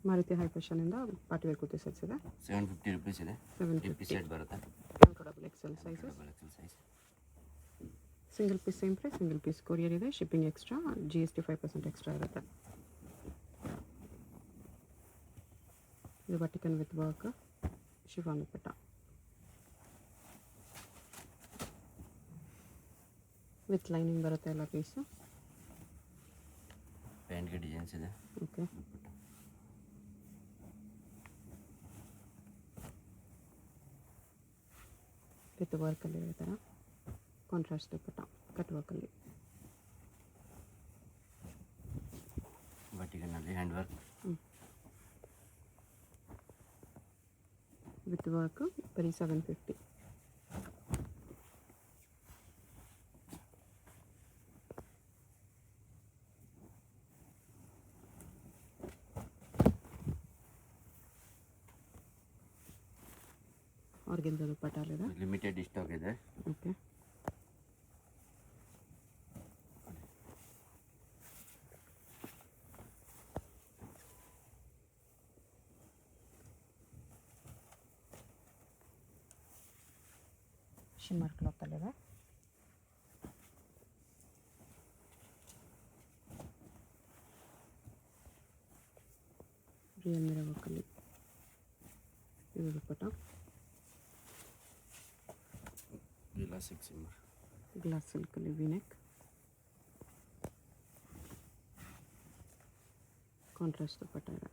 Maruti high ಫ್ಯಾಷನಿಂದ party wear kurti sets ಇದೆ. 750 rupees ಇದೆ. 750 ಸೆಟ್ ಬರುತ್ತೆ. Double XL sizes. Double XL size. Single piece same price, single piece courier ಇದೆ. Shipping extra, GST 5% extra ಇರುತ್ತೆ. ಇದು ಬಟಿಕನ್ with work chiffon dupatta. With lining ಬರುತ್ತೆ ಎಲ್ಲ ಪೀಸು. ಪ್ಯಾಂಟ್ಗೆ ಡಿಸೈನ್ಸ್ ಇದೆ. ಓಕೆ. ವಿತ್ ವರ್ಕಲ್ಲಿ ಈ ಥರ ಕಾಂಟ್ರಾಸ್ಟ್ ದುಪ್ಪಟ್ಟ ಕಟ್ ವರ್ಕಲ್ಲಿ. ಬಟಿಕನ್ನಲ್ಲಿ ಹ್ಯಾಂಡ್ ವರ್ಕ್. ವಿತ್ ವರ್ಕ್ ಬರೀ 750. ಆರ್ಗೆನ್ಜಾ ದುಪ್ಪಟ್ಟಲ್ಲಿದೆ. ಲಿಮಿಟೆಡ್ ಸ್ಟಾಕ್ ಇದೆ. ಓಕೆ. ಶಿಮ್ಮರ್ ಕ್ಲಾತಲ್ಲಿದೆ. ರಿಯಲ್ ಮಿರರ್ ವರ್ಕಲ್ಲಿ ಇದು ದುಪ್ಪಟ್ಟ. ಗ್ಲಾಸ್ ಸಿಲ್ಕಲ್ಲಿ ವಿನೆಕ್, ಕಾಂಟ್ರಾಸ್ಟ್ ದುಪ್ಪಟ್ಟ ಇದೆ.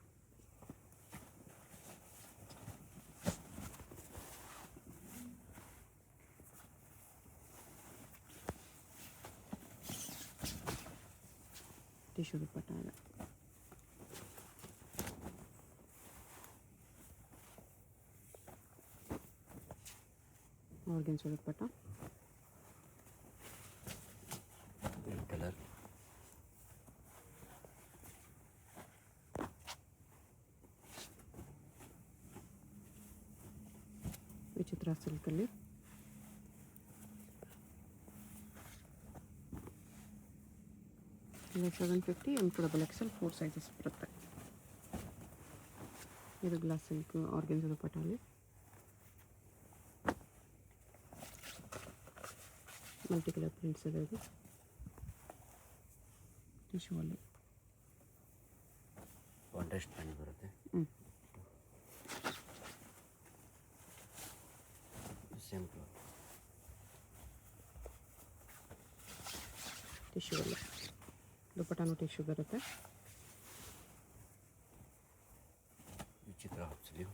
ಟಿಶ್ಯೂ ದುಪ್ಪಟ್ಟ ಇದೆ. ಆರ್ಗೆನ್ಜಾ ದುಪ್ಪಟ್ಟ. ಕಲರ್. ವಿಚಿತ್ರ ಸಿಲ್ಕಲ್ಲಿ ಇದು 750. M2 ಡಬಲ್ ಎಕ್ಸೆಲ್ 4 ಸೈಜಸ್ ಬರುತ್ತೆ. ಇದು ಗ್ಲಾಸ್ ಸಿಲ್ಕ್ ಆರ್ಗೆನ್ಜಾ ದುಪ್ಪಟ್ಟಲ್ಲಿ ಮಲ್ಟಿ ಕಲರ್ ಪ್ರಿಂಟ್ಸ್ ಇದೆ. ಇದು ಟಿಶ್ಯೂ ಅಲ್ಲಿ ಕಾಂಟ್ರಾಸ್ಟ್ ಪ್ಯಾಂಟ್ ಬರುತ್ತೆ. Same cloth. ಟಿಶ್ಯೂ ಅಲ್ಲಿ ದುಪ್ಪಟ್ಟನೂ ಟಿಶ್ಯೂ ಬರುತ್ತೆ. ವಿಚಿತ್ರ ಹಾಫ್ ಸ್ಲೀವ್.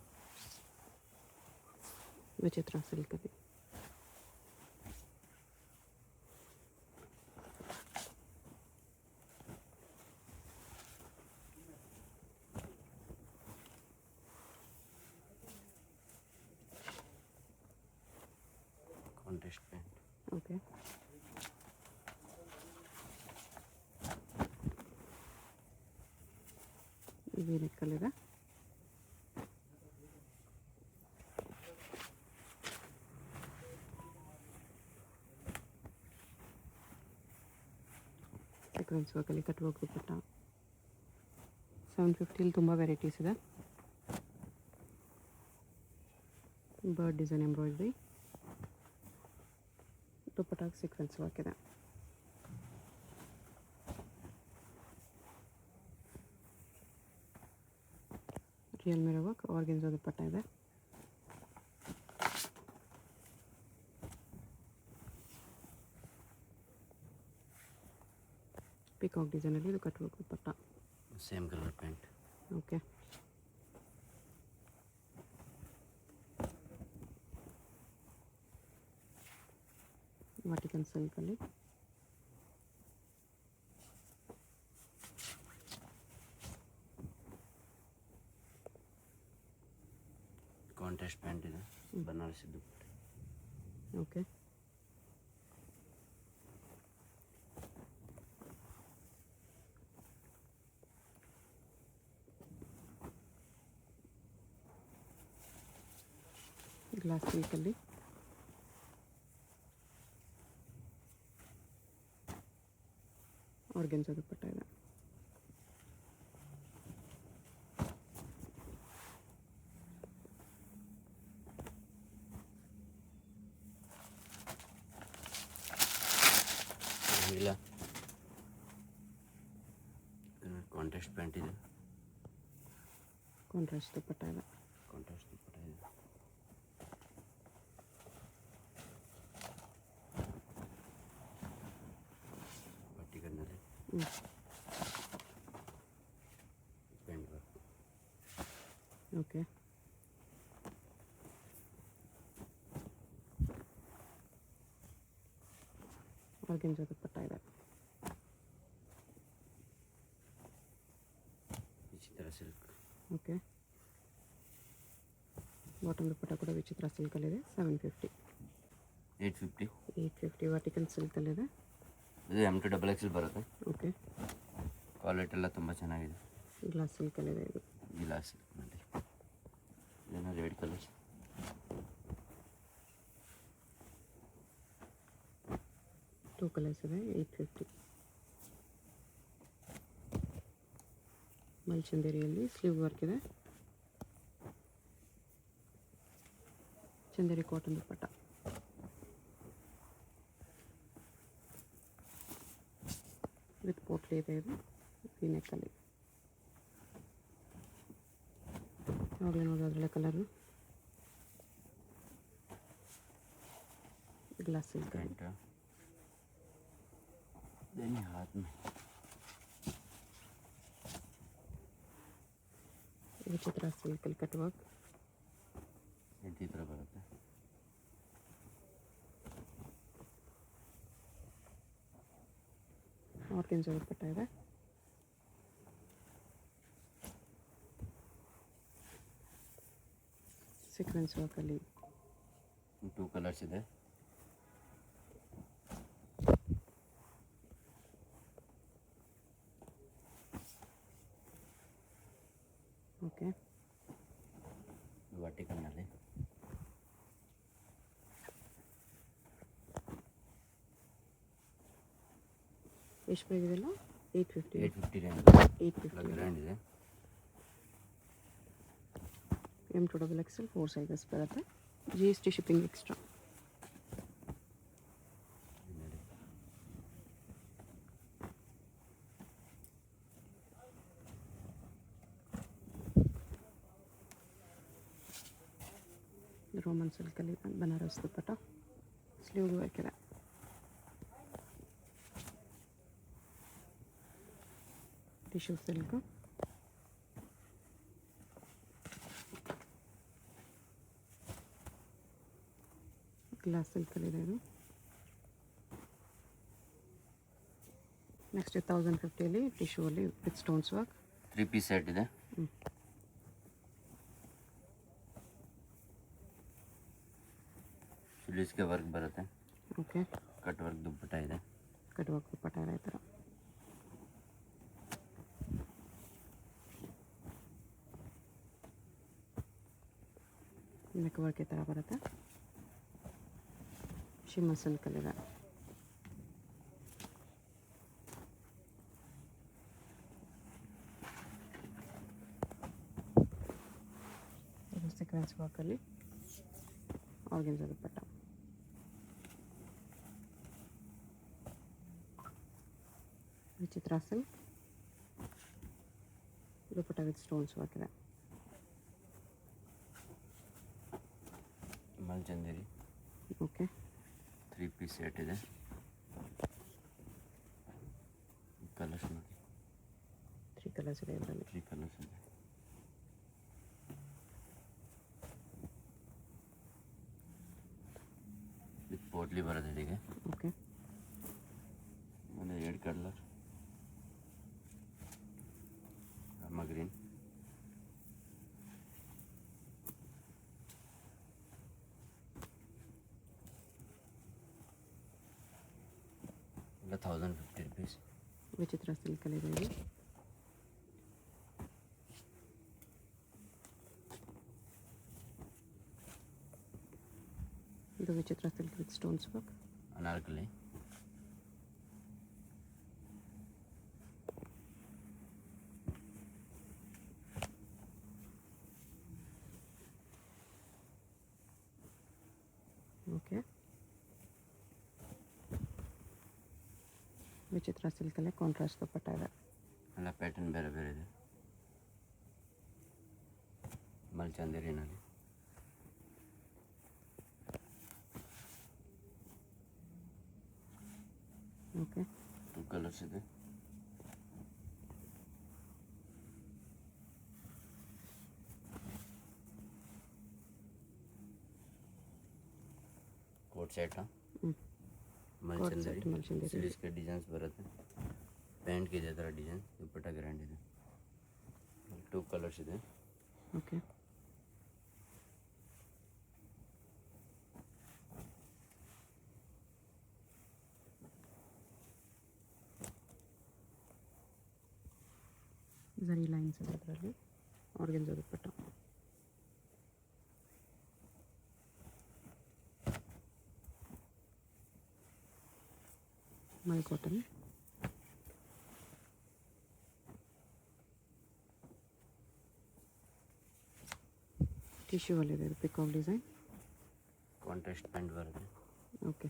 ವಿಚಿತ್ರ ಸಿಲ್ಕಲ್ಲಿ ಕಾಂಟ್ರಾಸ್ಟ್ ಪ್ಯಾಂಟ್. ಓಕೆ. ಇದು ನೆಕ್ಕಲ್ಲಿದೆ. ಸೀಕ್ವೆನ್ಸ್ ವರ್ಕಲ್ಲಿ ಕಟ್ ವರ್ಕ್ ದುಪ್ಪಟ್ಟ 750. ತುಂಬ ವೆರೈಟೀಸ್ ಇದೆ. ಬರ್ಡ್ ಡಿಸೈನ್ ಎಂಬ್ರಾಯ್ಡ್ರಿ ದುಪ್ಪಟ್ಟಾಗಿ ಸೀಕ್ವೆನ್ಸ್ ವರ್ಕ್ ಇದೆ. Real mirror work organza dupatta ಇದೆ. ಪಿಕಾಕ್ ಡಿಸೈನಲ್ಲಿ ಇದು cut work dupatta. Same colour pant. Okay. ವಾಟಿಕನ್ ಸಿಲ್ಕಲ್ಲಿ ಕಾಂಟ್ರಾಸ್ಟ್ ಪ್ಯಾಂಟ್ ಇದೆ. ಬನಾರಸಿ ದುಪ್ಪಟ್ಟ. ಓಕೆ. ಗ್ಲಾಸ್ ಸಿಲ್ಕಲ್ಲಿ ಆರ್ಗೆನ್ಜಾ ದುಪ್ಪಟ್ಟ ಇದೆ. ಇಲ್ಲ ಕಾಂಟ್ರಾಸ್ಟ್ ಪ್ಯಾಂಟ್ ಇದೆ, ಕಾಂಟ್ರಾಸ್ಟ್ ದುಪ್ಪಟ್ಟ ಇದೆ. ಕಾಂಟ್ರಾಸ್ಟ್ ದುಪ್ಪಟ್ಟ ಇದೆ. ಬಟ್ಟಿಗಣ್ಣಲ್ಲಿ pant work. Okay, organza dupatta ಇದೆ. ವಿಚಿತ್ರ ಸಿಲ್ಕ್. ಓಕೆ, ಬಾಟಮ್ ದುಪ್ಪಟ್ಟ ಕೂಡ ವಿಚಿತ್ರ ಸಿಲ್ಕಲ್ಲಿದೆ. 750. 850. 850 ವರ್ಟಿಕಲ್ ಸಿಲ್ಕಲ್ಲಿದೆ. ಇದು M2XXL ಬರುತ್ತೆ. ಓಕೆ, ಕ್ವಾಲಿಟಿ ಎಲ್ಲ ತುಂಬ ಚೆನ್ನಾಗಿದೆ. ಗ್ಲಾಸ್ ಸಿಲ್ಕಲ್ಲಿದೆ ಇದು. ಗ್ಲಾಸ್ ಸಿಲ್ಕ್ನಲ್ಲಿ ಏನೋ ರೆಡ್ ಕಲರ್. ಟೂ ಕಲರ್ಸ್ ಇದೆ. 850. ಮಲ್ಚಂದೇರಿಯಲ್ಲಿ ಸ್ಲೀವ್ ವರ್ಕ್ ಇದೆ. Chanderi cotton dupatta. With potli ಇದೆ. ಇದು ಈ ನೆಕ್ಕಲ್ಲಿ ಯಾವಾಗಲೇ ನೋಡೋದ್ರಲ್ಲೇ ಕಲರು. ग्लास सिल्क प्रिंट देनी हाथ में विचित्र सिल्क कट वर्क इसी तरह बರುತ್ತೆ. ಆರ್ಗೆಂಜಾ ದುಪ್ಪಟ್ಟ ಇದೆ. ಸೀಕ್ವೆನ್ಸ್ ವರ್ಕಲ್ಲಿ 2 ಕಲರ್ಸ್ ಇದೆ. ಓಕೆ, ವರ್ಟಿಕಲ್ನಲ್ಲಿ ಎಷ್ಟು ಬೇಕಿದೆಲ್ಲ? 850. 850 ರೇಂಜ್. 850 ಗ್ರ್ಯಾಂಡ್ ಇದೆ. M2XXL 4 ಸೈಜಸ್ ಬರುತ್ತೆ. GST shipping extra. ರೋಮನ್ ಸಿಲ್ಕಲ್ಲಿ ಬನಾರಸ್ ದುಪ್ಪಟ್ಟ, ಸ್ಲೀವ್ ವರ್ಕ್ ಇದೆ. ಟಿಶ್ಯೂ ಸಿಲ್ಕ್, ಗ್ಲಾಸ್ ಸಿಲ್ಕಲ್ಲಿದೆ ಇದು. ನೆಕ್ಸ್ಟ್ 1050 ಟಿಶ್ಯೂ ಅಲ್ಲಿ with stones work. 3 piece set ಇದೆ. ಸ್ಲೀವ್ಸ್ಗೆ ವರ್ಕ್ ಬರುತ್ತೆ. ಓಕೆ, ಕಟ್ ವರ್ಕ್ ದುಪ್ಪಟ್ಟ ಇದೆ. ಕಟ್ ವರ್ಕ್ ದುಪ್ಪಟ್ಟ ಇದೆ. ಈ ಥರ ನೆಕ್ ವರ್ಕ್ ಈ ಥರ ಬರುತ್ತೆ. ಶಿಮ್ಮರ್ ಸಿಲ್ಕಲ್ಲಿದೆ. ಇದು ಸೀಕ್ವೆನ್ಸ್ ವರ್ಕಲ್ಲಿ ಆರ್ಗೆಂಜಾ ದುಪ್ಪಟ್ಟ. ವಿಚಿತ್ರ silk dupatta with stones work ಇದೆ. ಮಲ್ಚಂದೇರಿ ಓಕೆ, 3 ಪೀಸ್ ಸೆಟ್ ಇದೆ. ಕಲರ್ಸ್ ನೋಡಿ, 3 ಕಲರ್ಸ್ ಇದೆ ಇದರಲ್ಲಿ. 3 ಕಲರ್ಸ್ ಇದೆ. ವಿತ್ ಪೋಟ್ಲಿ ಬರುತ್ತೆ ಇದಕ್ಕೆ. ಓಕೆ, ಆಮೇಲೆ 2 ಕಲರ್ ರಾಮ ಗ್ರೀನ್, ಎಲ್ಲ 1050 rupees. ವಿಚಿತ್ರ ಸಿಲ್ಕಲ್ಲಿದೆ ಇದು. ಇದು ವಿಚಿತ್ರ silk with stones work. Anarkali okay, ವಿಚಿತ್ರ ಸಿಲ್ಕಲ್ಲೇ ಕಾಂಟ್ರಾಸ್ಟ್ ದುಪ್ಪಟ್ಟ ಇದೆ. ಎಲ್ಲ ಪ್ಯಾಟರ್ನ್ ಬೇರೆ ಬೇರೆ ಇದೆ. ಮಲ್ಚಂದೇರಿನಲ್ಲಿ ಓಕೆ 2 ಕಲರ್ಸ್ ಇದೆ. ಕೋಟ್ ಸೆಟ್ ಮಲ್ಚಂದೇರಿ ಸ್ಲೀವ್ಸ್ಗೆ ಡಿಸೈನ್ಸ್ ಬರುತ್ತೆ. ಪ್ಯಾಂಟ್ಗೆ ಇದೇ ಥರ ಡಿಸೈನ್, ದುಪ್ಪಟ್ಟ ಗ್ರ್ಯಾಂಡ್ ಇದೆ. 2 ಕಲರ್ಸ್ ಇದೆ. ಓಕೆ ಝರಿ ಲೈನ್ಸ್ ಇದೆ ಅದರಲ್ಲಿ. ಆರ್ಗೆನ್ಜಾ ದುಪ್ಪಟ್ಟ. ಮಲ್ ಕಾಟನ್. ಟಿಶ್ಯೂ ಅಲ್ಲಿದೆ ಇದು ಪಿಕಾಕ್ ಡಿಸೈನ್. ಕಾಂಟ್ರಾಸ್ಟ್ ಪ್ಯಾಂಟ್ ಬರುತ್ತೆ. ಓಕೆ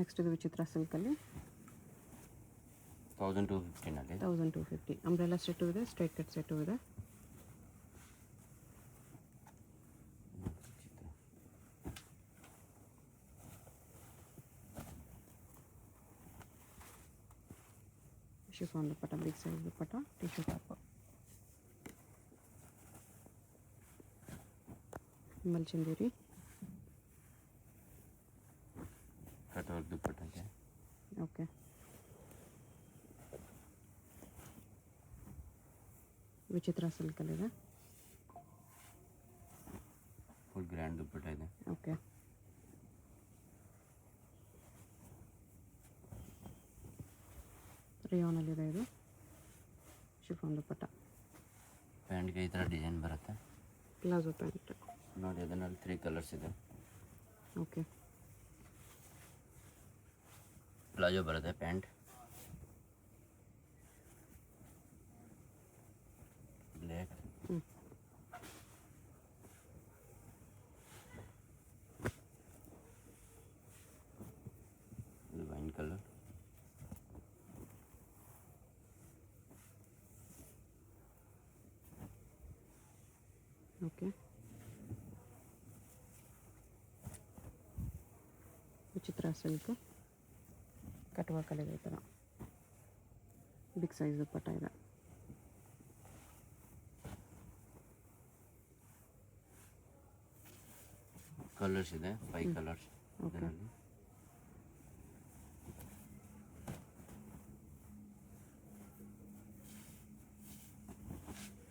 ನೆಕ್ಸ್ಟ್ ಇದು ವಿಚಿತ್ರ ಸಿಲ್ಕಲ್ಲಿ 1250ನಲ್ಲಿ 1250. ಅಂಬ್ರೆಲಾ ಸೆಟ್ಟು ಇದೆ, ಸ್ಟ್ರೈಟ್ ಕಟ್ ಸೆಟ್ಟು ಇದೆ. ಶಿಫಾನ್ ದುಪ್ಪಟ್ಟ, ಬಿಗ್ ಸೈಜ್ ದುಪ್ಪಟ್ಟ, tissue top. ಮಲ್ಚಂದೇರಿ cut work dupatta ಇದೆ. ಓಕೆ ವಿಚಿತ್ರ ಸಿಲ್ಕಲ್ಲಿದೆ. ಫುಲ್ ಗ್ರ್ಯಾಂಡ್ ದುಪ್ಪಟ್ಟ ಇದೆ. ಓಕೆ ರಿಯಾನಲ್ಲಿದೆ ಇದು ಶಿಫಾನ್ ದುಪ್ಪಟ್ಟ. ಪ್ಯಾಂಟ್ಗೆ ಈ ಥರ ಡಿಸೈನ್ ಬರುತ್ತೆ. ಪ್ಲಾಜೋ ಪ್ಯಾಂಟ್ ನೋಡಿ, ಅದರಲ್ಲಿ 3 ಕಲರ್ಸ್ ಇದೆ. ಓಕೆ ಪ್ಲಾಜೋ ಬರುತ್ತೆ ಪ್ಯಾಂಟ್. ಬ್ಲ್ಯಾಕ್ ಇದು ವೈನ್ ಕಲರ್. ಓಕೆ ವಿಚಿತ್ರ ಸಿಲ್ಕ್ ಕಟ್ ವರ್ಕಲ್ಲಿದೆ ಈ ಥರ. ಬಿಗ್ ಸೈಜ್ ದುಪ್ಪಟ್ಟ ಇದೆ. ಕಲರ್ಸ್ ಇದೆ 5 ಕಲರ್ಸ್ ಓಕೆ ಇದರಲ್ಲಿ.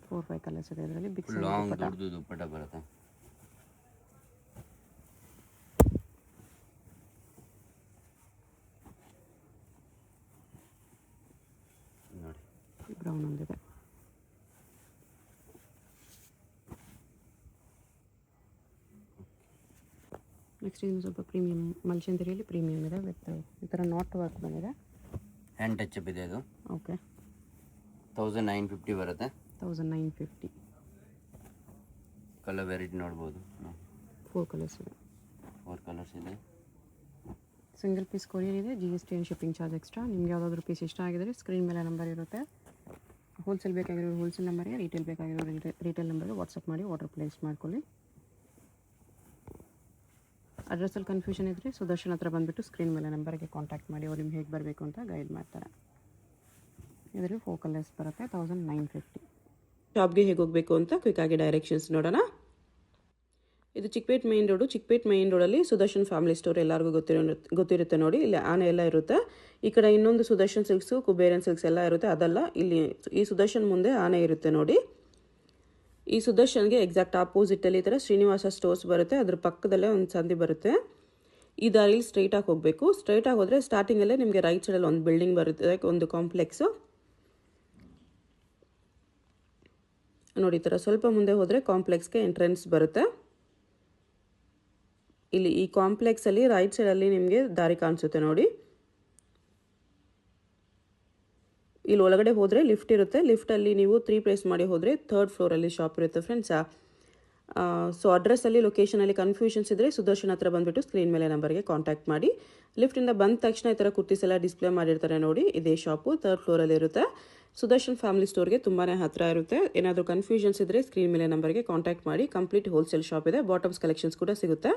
ಫೋರ್ 5 ಕಲರ್ಸ್ ಇದೆ ಇದರಲ್ಲಿ. ಬಿಗ್ ಸೈಜ್ ಲಾಂಗ್ ದುಪ್ಪಟ್ಟ. ದೊಡ್ಡದು ದುಪ್ಪಟ್ಟ ಬರುತ್ತೆ. ನೋಡಿ ಬ್ರೌನ್ ಒಂದಿದೆ. ನೆಕ್ಸ್ಟ್ ಇನ್ನು ಸ್ವಲ್ಪ ಪ್ರೀಮಿಯಮ್ ಮಲ್ಚಂದೇರಿಯಲ್ಲಿ ಪ್ರೀಮಿಯಮ್ ಇದೆ ವಿತ್ ಈ ಥರ ನಾಟ್ ವರ್ಕ್ ಬಂದಿದೆ. ಹ್ಯಾಂಡ್ ಟಚಪ್ ಇದೆ. ಇದು ಓಕೆ 1950 ಬರುತ್ತೆ. 1950. ಕಲರ್ ವೆರೈಟಿ ನೋಡ್ಬೋದು. 4 ಕಲರ್ಸ್ ಇದೆ. 4 ಕಲರ್ಸ್ ಇದೆ. ಸಿಂಗಲ್ ಪೀಸ್ ಕೊರಿಯರ್ ಇದೆ. GST and shipping charge extra. ನಿಮ್ಗೆ ಯಾವುದಾದ್ರೂ ಪೀಸ್ ಇಷ್ಟ ಆಗಿದ್ರೆ ಸ್ಕ್ರೀನ್ ಮೇಲೆ ನಂಬರ್ ಇರುತ್ತೆ. ಹೋಲ್ಸೇಲ್ ಬೇಕಾಗಿರೋ ಹೋಲ್ಸೇಲ್ ನಂಬರ್ಗೆ, ರೀಟೇಲ್ ಬೇಕಾಗಿರೋ ರೀಟೇಲ್ ನಂಬರ್ಗೆ ವಾಟ್ಸಪ್ ಮಾಡಿ ಆರ್ಡರ್ ಪ್ಲೇಸ್ ಮಾಡ್ಕೊಳ್ಳಿ. ಅಡ್ರೆಸ್ಸಲ್ಲಿ ಕನ್ಫ್ಯೂಷನ್ ಇದ್ದರೆ ಸುದರ್ಶನ್ ಹತ್ರ ಬಂದುಬಿಟ್ಟು ಸ್ಕ್ರೀನ್ ಮೇಲೆ ನಂಬರ್ಗೆ ಕಾಂಟ್ಯಾಕ್ಟ್ ಮಾಡಿ. ಅವ್ರು ನಿಮ್ಗೆ ಹೇಗೆ ಬರಬೇಕು ಅಂತ ಗೈಡ್ ಮಾಡ್ತಾರೆ. ಇದರಲ್ಲಿ 4 ಕಲರ್ಸ್ ಬರುತ್ತೆ. 1950. ಶಾಪ್ಗೆ ಹೇಗೆ ಹೋಗಬೇಕು ಅಂತ ಕ್ವಿಕ್ಕಾಗಿ ಡೈರೆಕ್ಷನ್ಸ್ ನೋಡೋಣ. ಇದು Chickpet main road. Chickpet main ರೋಡಲ್ಲಿ ಸುದರ್ಶನ್ ಫ್ಯಾಮಿಲಿ ಸ್ಟೋರ್ ಎಲ್ಲರಿಗೂ ಗೊತ್ತಿರುತ್ತೆ ನೋಡಿ. ಇಲ್ಲಿ ಆನೆ ಎಲ್ಲ ಇರುತ್ತೆ. ಈ ಕಡೆ ಇನ್ನೊಂದು ಸುದರ್ಶನ್ ಸಿಲ್ಕ್ಸು, ಕುಬೇರನ್ ಸಿಲ್ಕ್ಸ್ ಎಲ್ಲ ಇರುತ್ತೆ. ಅದಲ್ಲ, ಇಲ್ಲಿ ಈ ಸುದರ್ಶನ್ ಮುಂದೆ ಆನೆ ಇರುತ್ತೆ ನೋಡಿ. ಈ ಸುದರ್ಶನ್ಗೆ ಎಕ್ಸಾಕ್ಟ್ ಆಪೋಸಿಟಲ್ಲಿ ಈ ಥರ ಶ್ರೀನಿವಾಸ ಸ್ಟೋರ್ಸ್ ಬರುತ್ತೆ. ಅದ್ರ ಪಕ್ಕದಲ್ಲೇ ಒಂದು ಸಂದಿ ಬರುತ್ತೆ. ಈ ದಾರಿಲಿ ಸ್ಟ್ರೈಟಾಗಿ ಹೋಗಬೇಕು. ಸ್ಟ್ರೈಟಾಗಿ ಹೋದರೆ ಸ್ಟಾರ್ಟಿಂಗಲ್ಲೇ ನಿಮಗೆ ರೈಟ್ ಸೈಡಲ್ಲಿ ಒಂದು ಬಿಲ್ಡಿಂಗ್ ಬರುತ್ತೆ, ಒಂದು ಕಾಂಪ್ಲೆಕ್ಸು ನೋಡಿ. ಈ ಥರ ಸ್ವಲ್ಪ ಮುಂದೆ ಹೋದರೆ ಕಾಂಪ್ಲೆಕ್ಸ್ಗೆ ಎಂಟ್ರೆನ್ಸ್ ಬರುತ್ತೆ. ಇಲ್ಲಿ ಈ ಕಾಂಪ್ಲೆಕ್ಸಲ್ಲಿ ರೈಟ್ ಸೈಡಲ್ಲಿ ನಿಮಗೆ ದಾರಿ ಕಾಣಿಸುತ್ತೆ ನೋಡಿ. ಇಲ್ಲಿ ಒಳಗಡೆ ಹೋದರೆ ಲಿಫ್ಟ್ ಇರುತ್ತೆ. ಲಿಫ್ಟಲ್ಲಿ ನೀವು 3 ಪ್ಲೇಸ್ ಮಾಡಿ ಹೋದರೆ 3rd ಫ್ಲೋರಲ್ಲಿ ಶಾಪ್ ಇರುತ್ತೆ ಫ್ರೆಂಡ್ಸ್. ಸೊ ಅಡ್ರೆಸ್ಸಲ್ಲಿ ಲೊಕೇಶನಲ್ಲಿ ಕನ್ಫ್ಯೂಷನ್ಸ್ ಇದ್ದರೆ ಸುದರ್ಶನ್ ಹತ್ರ ಬಂದುಬಿಟ್ಟು ಸ್ಕ್ರೀನ್ ಮೇಲೆ ನಂಬರ್ಗೆ ಕಾಂಟ್ಯಾಕ್ಟ್ ಮಾಡಿ. ಲಿಫ್ಟಿಂದ ಬಂದ ತಕ್ಷಣ ಈ ಥರ ಕುರ್ತೀಸ್ ಎಲ್ಲ ಡಿಸ್ಪ್ಲೇ ಮಾಡಿರ್ತಾರೆ ನೋಡಿ. ಇದೇ ಶಾಪು 3rd ಫ್ಲೋರಲ್ಲಿ ಇರುತ್ತೆ. ಸುದರ್ಶನ್ ಫ್ಯಾಮಿಲಿ ಸ್ಟೋರ್ಗೆ ತುಂಬಾ ಹತ್ತಿರ ಇರುತ್ತೆ. ಏನಾದರೂ ಕನ್ಫ್ಯೂಷನ್ಸ್ ಇದ್ದರೆ ಸ್ಕ್ರೀನ್ ಮೇಲೆ ನಂಬರ್ಗೆ ಕಾಂಟ್ಯಾಕ್ಟ್ ಮಾಡಿ. ಕಂಪ್ಲೀಟ್ ಹೋಲ್ಸೇಲ್ ಶಾಪ್ ಇದೆ. ಬಾಟಮ್ಸ್ ಕಲೆಕ್ಷನ್ಸ್ ಕೂಡ ಸಿಗುತ್ತೆ.